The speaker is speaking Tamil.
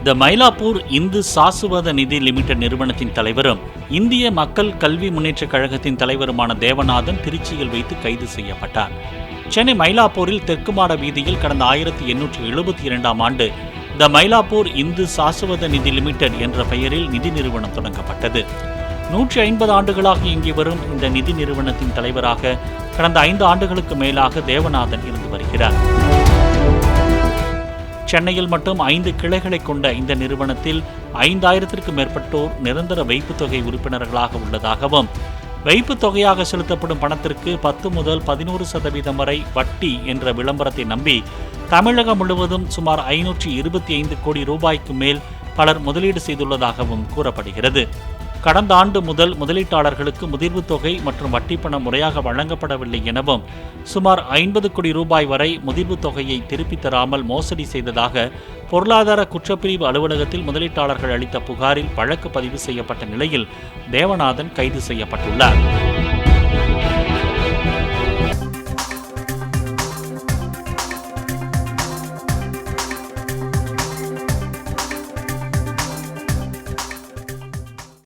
த மயிலாப்பூர் இந்து சாசுவத நிதி லிமிடெட் நிறுவனத்தின் தலைவரும் இந்திய மக்கள் கல்வி முன்னேற்றக் கழகத்தின் தலைவருமான தேவநாதன் திருச்சியில் வைத்து கைது செய்யப்பட்டார். சென்னை மயிலாப்பூரில் தெற்கு மாட வீதியில் கடந்த 1872ஆம் ஆண்டு த மயிலாப்பூர் இந்து சாசுவத நிதி லிமிடெட் என்ற பெயரில் நிதி நிறுவனம் தொடங்கப்பட்டது. 150 ஆண்டுகளாக இயங்கி வரும் இந்த நிதி நிறுவனத்தின் தலைவராக கடந்த 5 ஆண்டுகளுக்கு மேலாக தேவநாதன் இருந்து வருகிறார். சென்னையில் மட்டும் 5 கிளைகளை கொண்ட இந்த நிறுவனத்தில் 5000த்திற்கும் மேற்பட்டோர் நிரந்தர வைப்புத் தொகை உறுப்பினர்களாக உள்ளதாகவும், வைப்புத் தொகையாக செலுத்தப்படும் பணத்திற்கு 10 முதல் 11% வரை வட்டி என்ற விளம்பரத்தை நம்பி தமிழகம் முழுவதும் சுமார் 525 கோடி ரூபாய்க்கு மேல் பலர் முதலீடு செய்துள்ளதாகவும் கூறப்படுகிறது. கடந்த ஆண்டு முதல் முதலீட்டாளர்களுக்கு முதிர்வு தொகை மற்றும் வட்டி பணம் முறையாக வழங்கப்படவில்லை எனவும், சுமார் 50 கோடி ரூபாய் வரை முதிர்வு தொகையை திருப்பித் தராமல் மோசடி செய்ததாக பொருளாதார குற்றப்பிரிவு அலுவலகத்தில் முதலீட்டாளர்கள் அளித்த புகாரில் வழக்கு பதிவு செய்யப்பட்ட நிலையில் தேவநாதன் கைது செய்யப்பட்டுள்ளார்.